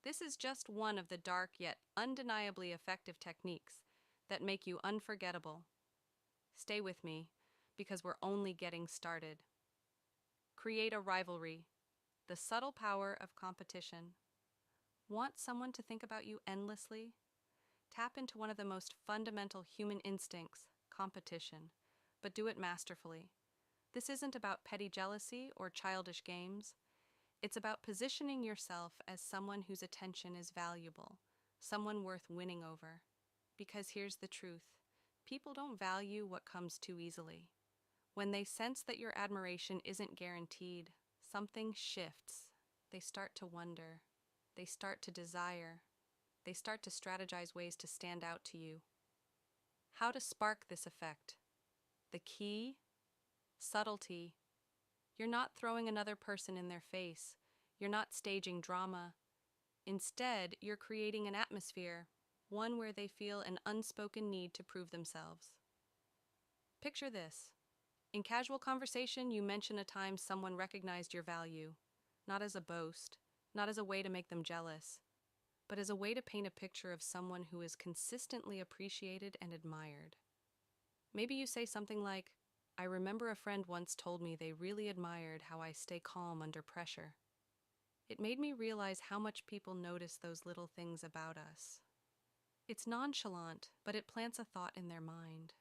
This is just one of the dark yet undeniably effective techniques that make you unforgettable. Stay with me, because we're only getting started. Create a rivalry. The subtle power of competition. Want someone to think about you endlessly? Tap into one of the most fundamental human instincts, competition, but do it masterfully. This isn't about petty jealousy or childish games. It's about positioning yourself as someone whose attention is valuable, someone worth winning over. Because here's the truth: people don't value what comes too easily. When they sense that your admiration isn't guaranteed, something shifts. They start to wonder. They start to desire. They start to strategize ways to stand out to you. How to spark this effect? The key? Subtlety. You're not throwing another person in their face. You're not staging drama. Instead, you're creating an atmosphere, one where they feel an unspoken need to prove themselves. Picture this. In casual conversation, you mention a time someone recognized your value, not as a boast, not as a way to make them jealous, but as a way to paint a picture of someone who is consistently appreciated and admired. Maybe you say something like, "I remember a friend once told me they really admired how I stay calm under pressure." It made me realize how much people notice those little things about us. It's nonchalant, but it plants a thought in their mind.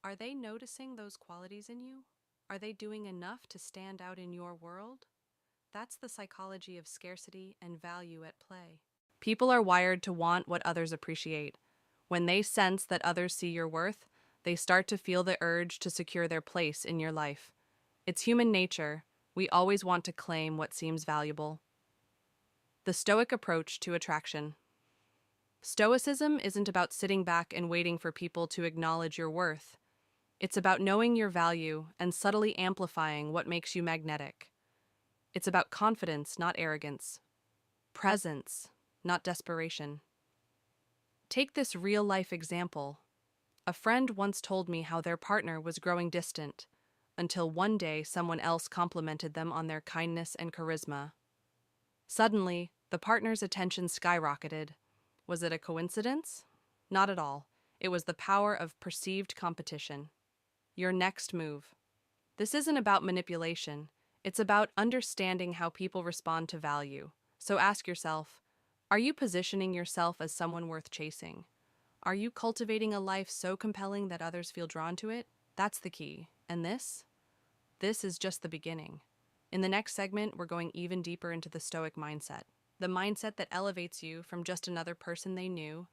Are they noticing those qualities in you? Are they doing enough to stand out in your world? That's the psychology of scarcity and value at play. People are wired to want what others appreciate. When they sense that others see your worth, they start to feel the urge to secure their place in your life. It's human nature. We always want to claim what seems valuable. The Stoic approach to attraction. Stoicism isn't about sitting back and waiting for people to acknowledge your worth. It's about knowing your value and subtly amplifying what makes you magnetic. It's about confidence, not arrogance. Presence, not desperation. Take this real-life example. A friend once told me how their partner was growing distant, until one day someone else complimented them on their kindness and charisma. Suddenly, the partner's attention skyrocketed. Was it a coincidence? Not at all. It was the power of perceived competition. Your next move. This isn't about manipulation. It's about understanding how people respond to value. So ask yourself, are you positioning yourself as someone worth chasing? Are you cultivating a life so compelling that others feel drawn to it? That's the key. And this is just the beginning. In the next segment, we're going even deeper into the Stoic mindset. The mindset that elevates you from just another person they knew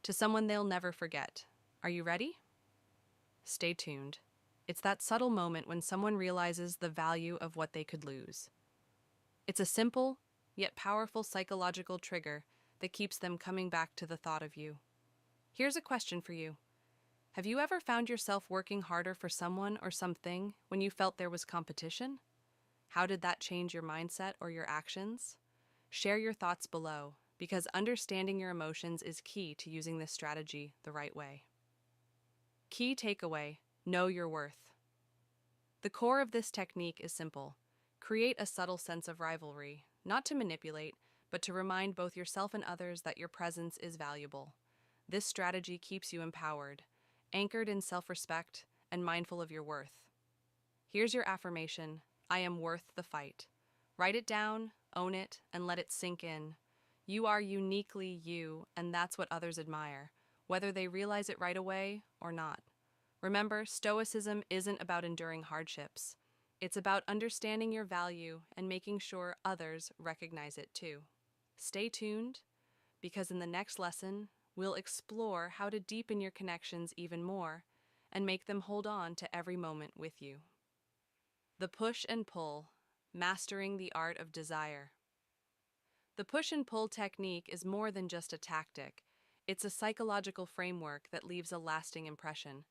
to someone they'll never forget. Are you ready? Stay tuned. It's that subtle moment when someone realizes the value of what they could lose. It's a simple, yet powerful psychological trigger that keeps them coming back to the thought of you. Here's a question for you. Have you ever found yourself working harder for someone or something when you felt there was competition? How did that change your mindset or your actions? Share your thoughts below, because understanding your emotions is key to using this strategy the right way. Key takeaway: know your worth. The core of this technique is simple. Create a subtle sense of rivalry, not to manipulate, but to remind both yourself and others that your presence is valuable. This strategy keeps you empowered, anchored in self-respect, and mindful of your worth. Here's your affirmation: I am worth the fight. Write it down, own it, and let it sink in. You are uniquely you, and that's what others admire, whether they realize it right away or not. Remember, Stoicism isn't about enduring hardships. It's about understanding your value and making sure others recognize it too. Stay tuned, because in the next lesson, we'll explore how to deepen your connections even more and make them hold on to every moment with you. The push and pull, mastering the art of desire. The push and pull technique is more than just a tactic. It's a psychological framework that leaves a lasting impression.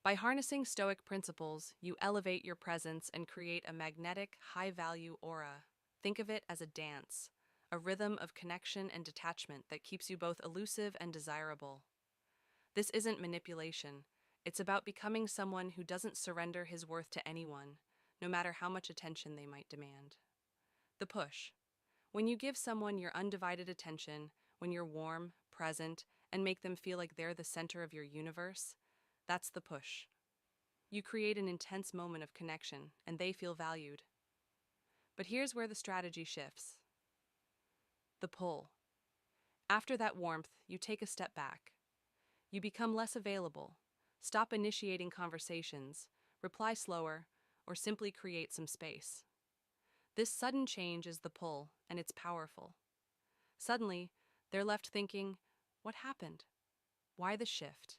By harnessing Stoic principles, you elevate your presence and create a magnetic, high-value aura. Think of it as a dance, a rhythm of connection and detachment that keeps you both elusive and desirable. This isn't manipulation. It's about becoming someone who doesn't surrender his worth to anyone, no matter how much attention they might demand. The push. When you give someone your undivided attention, when you're warm, present, and make them feel like they're the center of your universe, that's the push. You create an intense moment of connection, and they feel valued. But here's where the strategy shifts. The pull. After that warmth, you take a step back. You become less available, stop initiating conversations, reply slower, or simply create some space. This sudden change is the pull, and it's powerful. Suddenly, they're left thinking, what happened? Why the shift?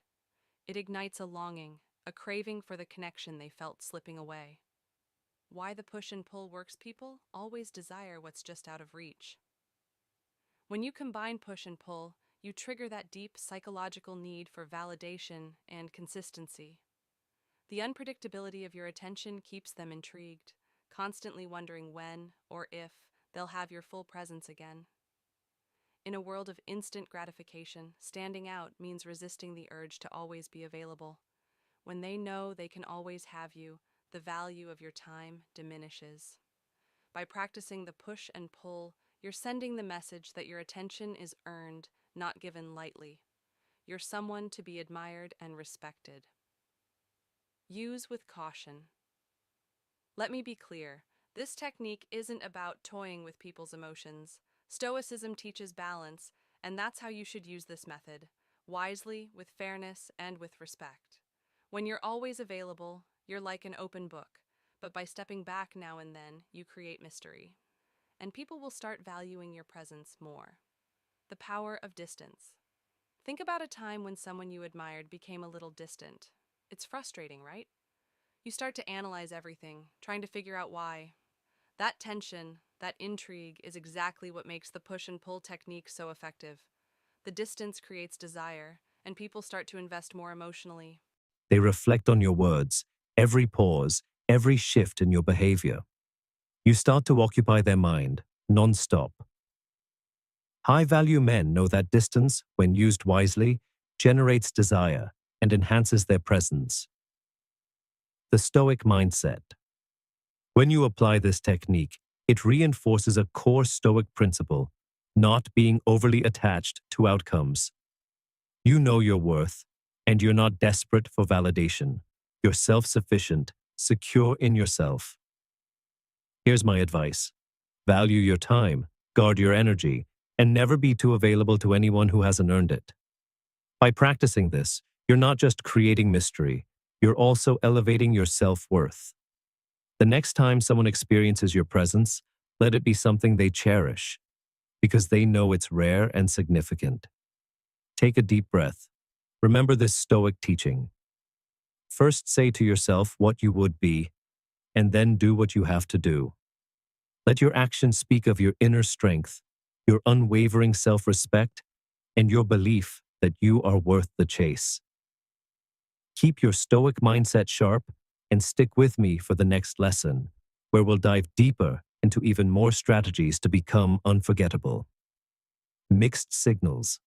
It ignites a longing, a craving for the connection they felt slipping away. Why the push and pull works? People always desire what's just out of reach. When you combine push and pull, you trigger that deep psychological need for validation and consistency. The unpredictability of your attention keeps them intrigued, constantly wondering when or if they'll have your full presence again. In a world of instant gratification, standing out means resisting the urge to always be available. When they know they can always have you, the value of your time diminishes. By practicing the push and pull, you're sending the message that your attention is earned, not given lightly. You're someone to be admired and respected. Use with caution. Let me be clear, this technique isn't about toying with people's emotions. Stoicism teaches balance, and that's how you should use this method, wisely, with fairness, and with respect. When you're always available, you're like an open book, but by stepping back now and then, you create mystery. And people will start valuing your presence more. The power of distance. Think about a time when someone you admired became a little distant. It's frustrating, right? You start to analyze everything, trying to figure out why. That tension, that intrigue, is exactly what makes the push and pull technique so effective. The distance creates desire, and people start to invest more emotionally. They reflect on your words, every pause, every shift in your behavior. You start to occupy their mind, non-stop. High-value men know that distance, when used wisely, generates desire and enhances their presence. The Stoic mindset. When you apply this technique, it reinforces a core Stoic principle, not being overly attached to outcomes. You know your worth, and you're not desperate for validation. You're self-sufficient, secure in yourself. Here's my advice. Value your time, guard your energy, and never be too available to anyone who hasn't earned it. By practicing this, you're not just creating mystery, you're also elevating your self-worth. The next time someone experiences your presence, let it be something they cherish, because they know it's rare and significant. Take a deep breath. Remember this Stoic teaching. First say to yourself what you would be, and then do what you have to do. Let your actions speak of your inner strength, your unwavering self-respect, and your belief that you are worth the chase. Keep your Stoic mindset sharp and stick with me for the next lesson, where we'll dive deeper into even more strategies to become unforgettable. Mixed signals.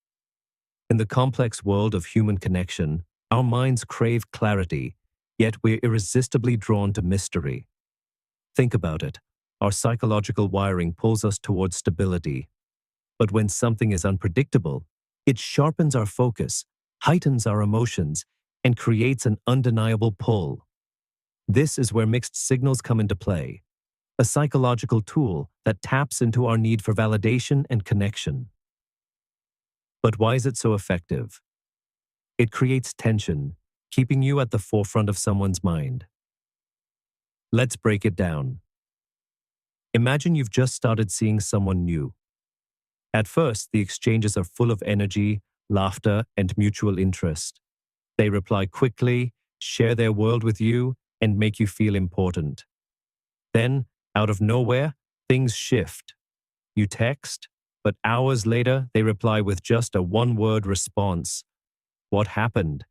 In the complex world of human connection, our minds crave clarity, yet we're irresistibly drawn to mystery. Think about it. Our psychological wiring pulls us towards stability. But when something is unpredictable, it sharpens our focus, heightens our emotions, and creates an undeniable pull. This is where mixed signals come into play, a psychological tool that taps into our need for validation and connection. But why is it so effective? It creates tension, keeping you at the forefront of someone's mind. Let's break it down. Imagine you've just started seeing someone new. At first, the exchanges are full of energy, laughter, and mutual interest. They reply quickly, share their world with you, and make you feel important. Then, out of nowhere, things shift. You text, but hours later, they reply with just a one-word response. What happened?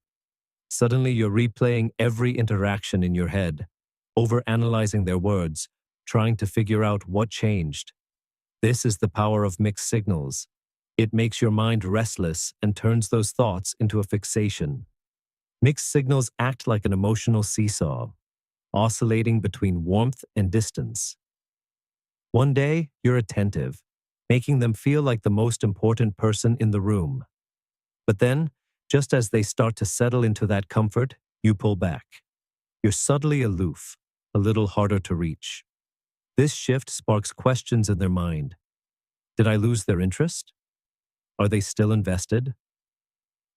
Suddenly, you're replaying every interaction in your head, overanalyzing their words, trying to figure out what changed. This is the power of mixed signals. It makes your mind restless and turns those thoughts into a fixation. Mixed signals act like an emotional seesaw, oscillating between warmth and distance. One day, you're attentive, making them feel like the most important person in the room. But then, just as they start to settle into that comfort, you pull back. You're subtly aloof, a little harder to reach. This shift sparks questions in their mind. Did I lose their interest? Are they still invested?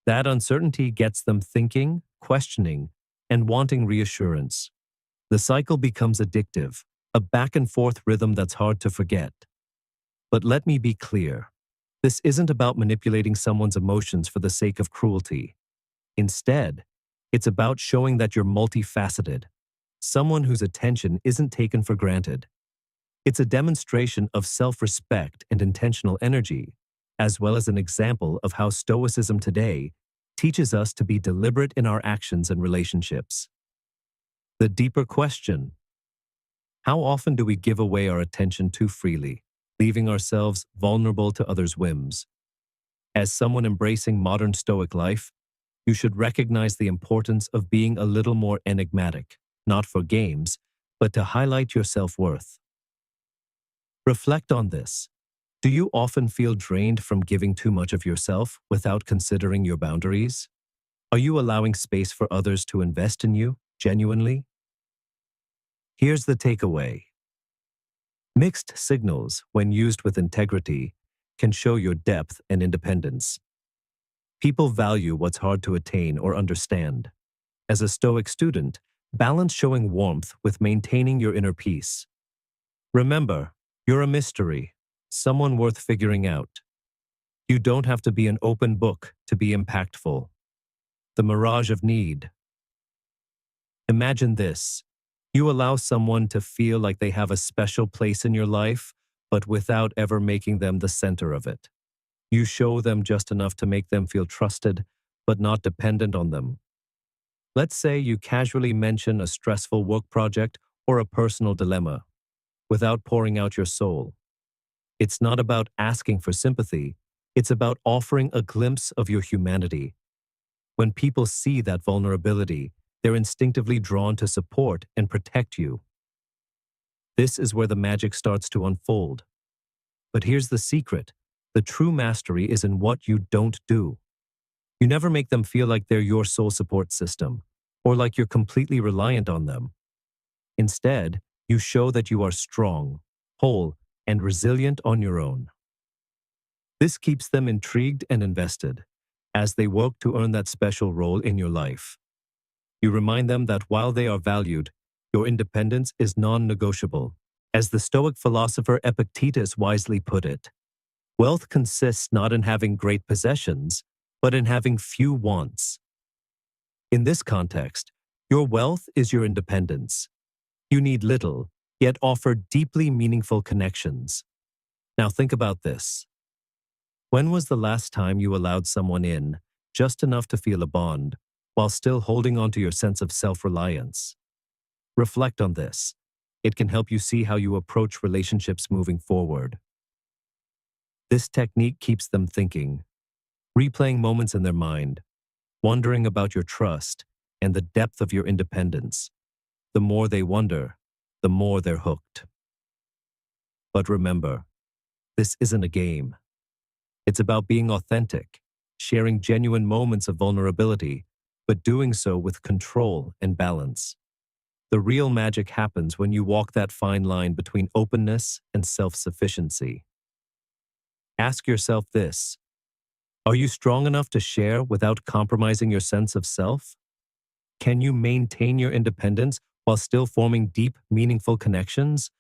That uncertainty gets them thinking, questioning, and wanting reassurance. The cycle becomes addictive, a back and forth rhythm that's hard to forget. But let me be clear. This isn't about manipulating someone's emotions for the sake of cruelty. Instead, it's about showing that you're multifaceted, someone whose attention isn't taken for granted. It's a demonstration of self-respect and intentional energy, as well as an example of how Stoicism today teaches us to be deliberate in our actions and relationships. The deeper question: how often do we give away our attention too freely, leaving ourselves vulnerable to others' whims? As someone embracing modern Stoic life, you should recognize the importance of being a little more enigmatic, not for games, but to highlight your self-worth. Reflect on this. Do you often feel drained from giving too much of yourself without considering your boundaries? Are you allowing space for others to invest in you, genuinely? Here's the takeaway. Mixed signals, when used with integrity, can show your depth and independence. People value what's hard to attain or understand. As a Stoic student, balance showing warmth with maintaining your inner peace. Remember, you're a mystery, someone worth figuring out. You don't have to be an open book to be impactful. The mirage of need. Imagine this. You allow someone to feel like they have a special place in your life, but without ever making them the center of it. You show them just enough to make them feel trusted, but not dependent on them. Let's say you casually mention a stressful work project or a personal dilemma, without pouring out your soul. It's not about asking for sympathy, it's about offering a glimpse of your humanity. When people see that vulnerability, they're instinctively drawn to support and protect you. This is where the magic starts to unfold. But here's the secret. The true mastery is in what you don't do. You never make them feel like they're your sole support system, or like you're completely reliant on them. Instead, you show that you are strong, whole, and resilient on your own. This keeps them intrigued and invested, as they work to earn that special role in your life. You remind them that while they are valued, your independence is non-negotiable. As the Stoic philosopher Epictetus wisely put it, wealth consists not in having great possessions, but in having few wants. In this context, your wealth is your independence. You need little, yet offer deeply meaningful connections. Now think about this. When was the last time you allowed someone in, just enough to feel a bond, while still holding on to your sense of self-reliance? Reflect on this. It can help you see how you approach relationships moving forward. This technique keeps them thinking, replaying moments in their mind, wondering about your trust and the depth of your independence. The more they wonder, the more they're hooked. But remember, this isn't a game. It's about being authentic, sharing genuine moments of vulnerability, but doing so with control and balance. The real magic happens when you walk that fine line between openness and self-sufficiency. Ask yourself this: are you strong enough to share without compromising your sense of self? Can you maintain your independence while still forming deep, meaningful connections?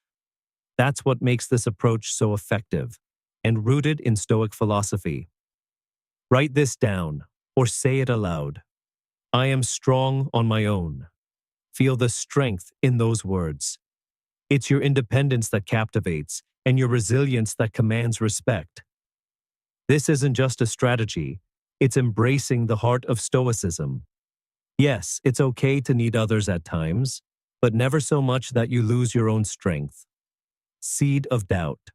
That's what makes this approach so effective and rooted in Stoic philosophy. Write this down or say it aloud. I am strong on my own. Feel the strength in those words. It's your independence that captivates and your resilience that commands respect. This isn't just a strategy, it's embracing the heart of Stoicism. Yes, it's okay to need others at times, but never so much that you lose your own strength. Seed of doubt.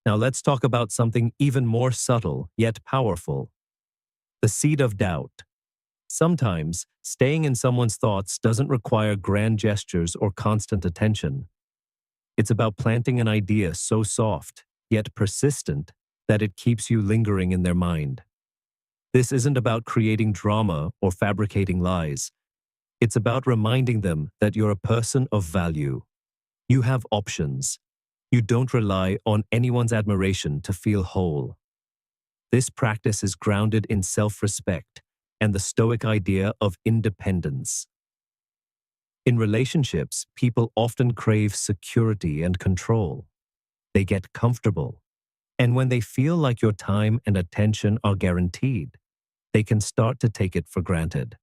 Now let's talk about something even more subtle yet powerful. The seed of doubt. Sometimes, staying in someone's thoughts doesn't require grand gestures or constant attention. It's about planting an idea so soft, yet persistent, that it keeps you lingering in their mind. This isn't about creating drama or fabricating lies. It's about reminding them that you're a person of value. You have options. You don't rely on anyone's admiration to feel whole. This practice is grounded in self-respect and the Stoic idea of independence. In relationships, people often crave security and control. They get comfortable. And when they feel like your time and attention are guaranteed, they can start to take it for granted.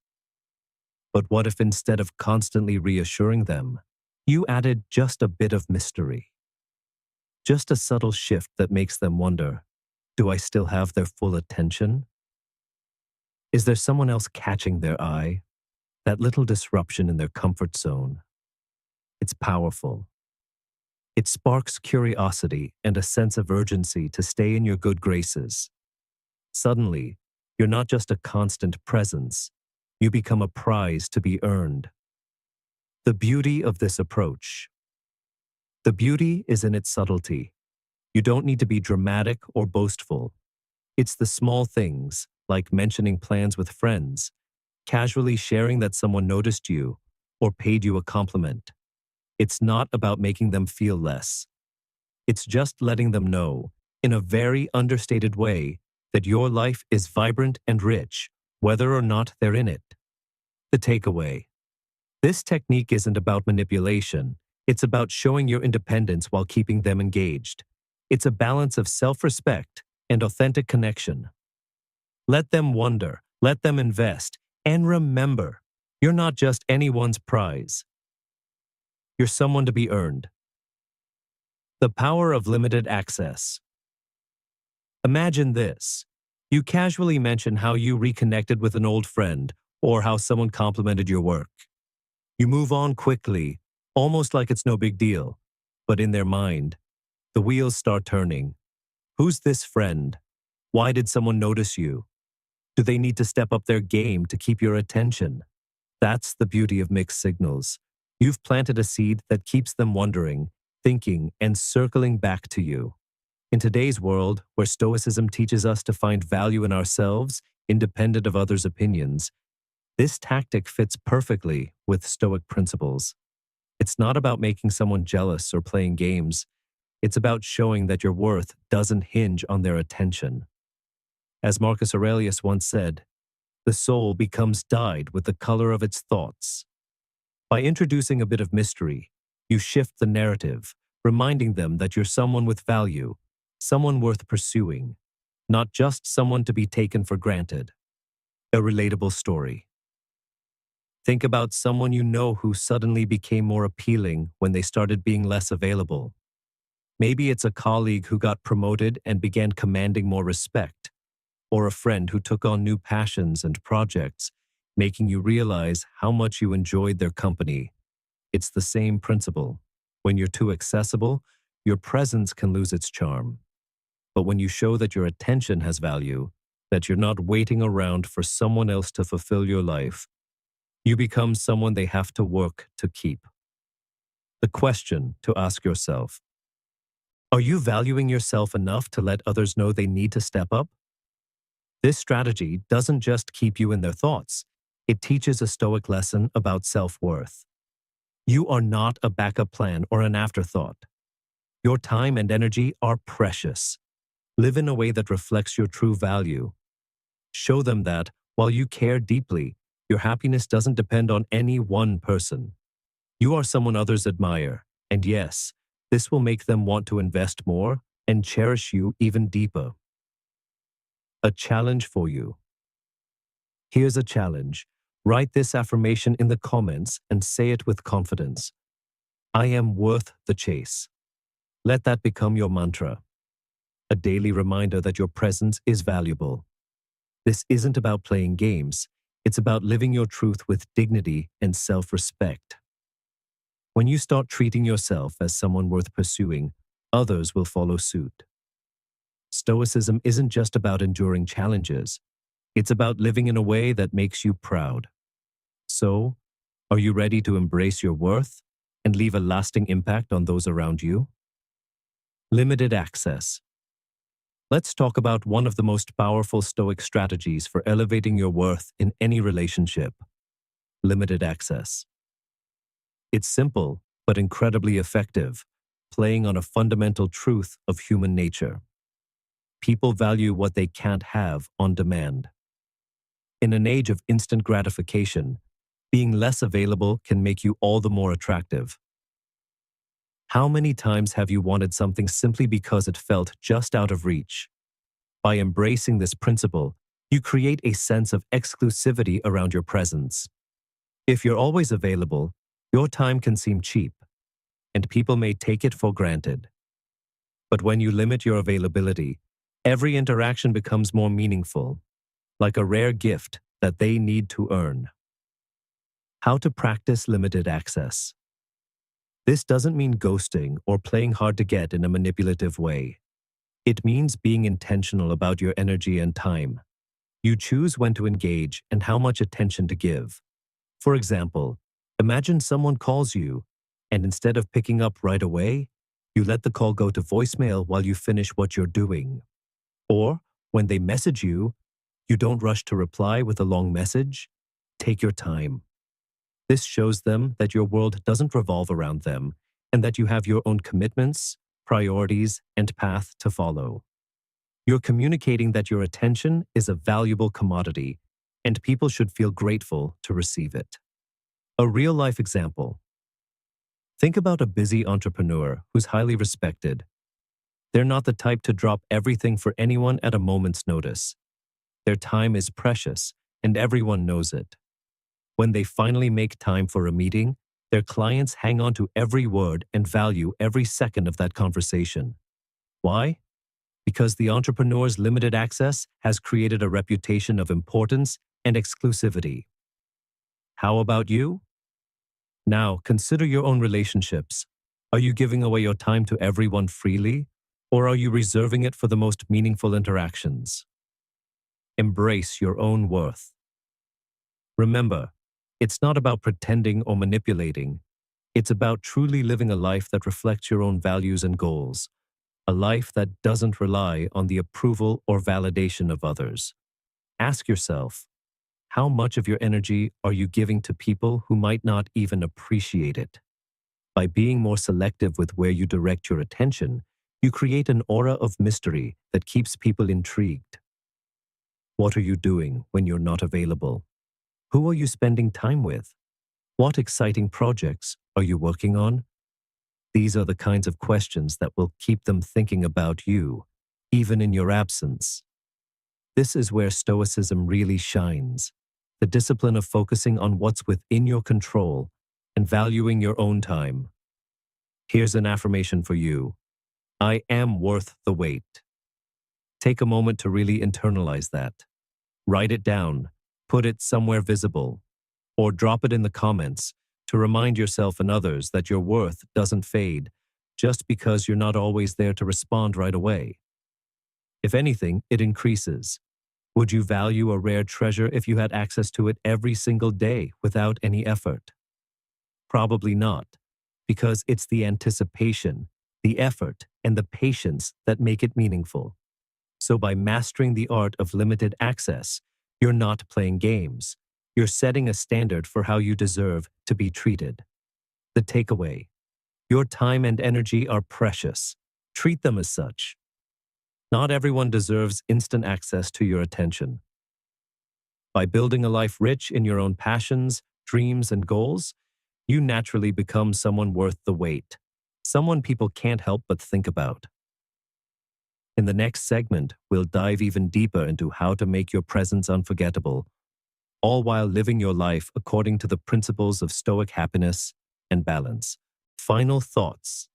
But what if instead of constantly reassuring them, you added just a bit of mystery? Just a subtle shift that makes them wonder, do I still have their full attention? Is there someone else catching their eye? That little disruption in their comfort zone. It's powerful. It sparks curiosity and a sense of urgency to stay in your good graces. Suddenly, you're not just a constant presence, you become a prize to be earned. The beauty of this approach. The beauty is in its subtlety. You don't need to be dramatic or boastful. It's the small things, like mentioning plans with friends, casually sharing that someone noticed you or paid you a compliment. It's not about making them feel less. It's just letting them know, in a very understated way, that your life is vibrant and rich, whether or not they're in it. The takeaway. This technique isn't about manipulation. It's about showing your independence while keeping them engaged. It's a balance of self-respect and authentic connection. Let them wonder, let them invest, and remember, you're not just anyone's prize. You're someone to be earned. The power of limited access. Imagine this. You casually mention how you reconnected with an old friend or how someone complimented your work. You move on quickly, almost like it's no big deal. But in their mind, the wheels start turning. Who's this friend? Why did someone notice you? Do they need to step up their game to keep your attention? That's the beauty of mixed signals. You've planted a seed that keeps them wondering, thinking, and circling back to you. In today's world, where Stoicism teaches us to find value in ourselves, independent of others' opinions, this tactic fits perfectly with Stoic principles. It's not about making someone jealous or playing games. It's about showing that your worth doesn't hinge on their attention. As Marcus Aurelius once said, the soul becomes dyed with the color of its thoughts. By introducing a bit of mystery, you shift the narrative, reminding them that you're someone with value, someone worth pursuing, not just someone to be taken for granted. A relatable story. Think about someone you know who suddenly became more appealing when they started being less available. Maybe it's a colleague who got promoted and began commanding more respect, or a friend who took on new passions and projects, making you realize how much you enjoyed their company. It's the same principle. When you're too accessible, your presence can lose its charm. But when you show that your attention has value, that you're not waiting around for someone else to fulfill your life, you become someone they have to work to keep. The question to ask yourself: are you valuing yourself enough to let others know they need to step up? This strategy doesn't just keep you in their thoughts, it teaches a Stoic lesson about self-worth. You are not a backup plan or an afterthought. Your time and energy are precious. Live in a way that reflects your true value. Show them that, while you care deeply, your happiness doesn't depend on any one person. You are someone others admire, and yes, this will make them want to invest more and cherish you even deeper. A challenge for you. Here's a challenge. Write this affirmation in the comments and say it with confidence. I am worth the chase. Let that become your mantra. A daily reminder that your presence is valuable. This isn't about playing games. It's about living your truth with dignity and self-respect. When you start treating yourself as someone worth pursuing, others will follow suit. Stoicism isn't just about enduring challenges. It's about living in a way that makes you proud. So, are you ready to embrace your worth and leave a lasting impact on those around you? Limited access. Let's talk about one of the most powerful Stoic strategies for elevating your worth in any relationship: limited access. It's simple, but incredibly effective, playing on a fundamental truth of human nature. people value what they can't have on demand. In an age of instant gratification, being less available can make you all the more attractive. How many times have you wanted something simply because it felt just out of reach? By embracing this principle, you create a sense of exclusivity around your presence. If you're always available, your time can seem cheap, and people may take it for granted. But when you limit your availability, every interaction becomes more meaningful, like a rare gift that they need to earn. How to practice limited access. This doesn't mean ghosting or playing hard to get in a manipulative way. It means being intentional about your energy and time. You choose when to engage and how much attention to give. For example, imagine someone calls you, and instead of picking up right away, you let the call go to voicemail while you finish what you're doing. Or, when they message you, you don't rush to reply with a long message. Take your time. This shows them that your world doesn't revolve around them and that you have your own commitments, priorities, and path to follow. You're communicating that your attention is a valuable commodity, and people should feel grateful to receive it. A real-life example. Think about a busy entrepreneur who's highly respected. They're not the type to drop everything for anyone at a moment's notice. Their time is precious, and everyone knows it. When they finally make time for a meeting, their clients hang on to every word and value every second of that conversation. Why? Because the entrepreneur's limited access has created a reputation of importance and exclusivity. How about you? Now, consider your own relationships. Are you giving away your time to everyone freely, or are you reserving it for the most meaningful interactions? Embrace your own worth. Remember, it's not about pretending or manipulating. It's about truly living a life that reflects your own values and goals, a life that doesn't rely on the approval or validation of others. Ask yourself, how much of your energy are you giving to people who might not even appreciate it? By being more selective with where you direct your attention, you create an aura of mystery that keeps people intrigued. What are you doing when you're not available? Who are you spending time with? What exciting projects are you working on? These are the kinds of questions that will keep them thinking about you, even in your absence. This is where Stoicism really shines, the discipline of focusing on what's within your control and valuing your own time. Here's an affirmation for you. I am worth the wait. Take a moment to really internalize that. Write it down, put it somewhere visible, or drop it in the comments to remind yourself and others that your worth doesn't fade just because you're not always there to respond right away. If anything, it increases. Would you value a rare treasure if you had access to it every single day without any effort? Probably not, because it's the anticipation, the effort, and the patience that make it meaningful. So by mastering the art of limited access, you're not playing games. You're setting a standard for how you deserve to be treated. The takeaway: your time and energy are precious. Treat them as such. Not everyone deserves instant access to your attention. By building a life rich in your own passions, dreams, and goals, you naturally become someone worth the wait, someone people can't help but think about. In the next segment, we'll dive even deeper into how to make your presence unforgettable, all while living your life according to the principles of Stoic happiness and balance. Final thoughts.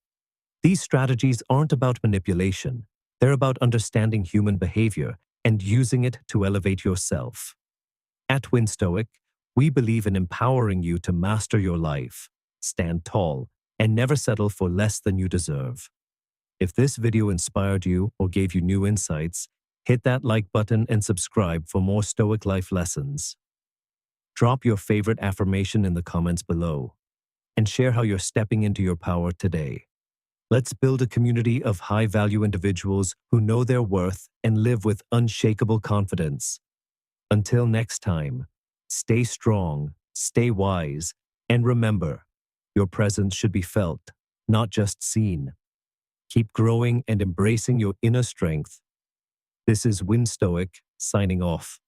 These strategies aren't about manipulation. They're about understanding human behavior and using it to elevate yourself. At Win Stoic, we believe in empowering you to master your life, stand tall, and never settle for less than you deserve. If this video inspired you or gave you new insights, hit that like button and subscribe for more Stoic life lessons. Drop your favorite affirmation in the comments below and share how you're stepping into your power today. Let's build a community of high-value individuals who know their worth and live with unshakable confidence. Until next time, stay strong, stay wise, and remember, your presence should be felt, not just seen. Keep growing and embracing your inner strength. This is Winstoic signing off.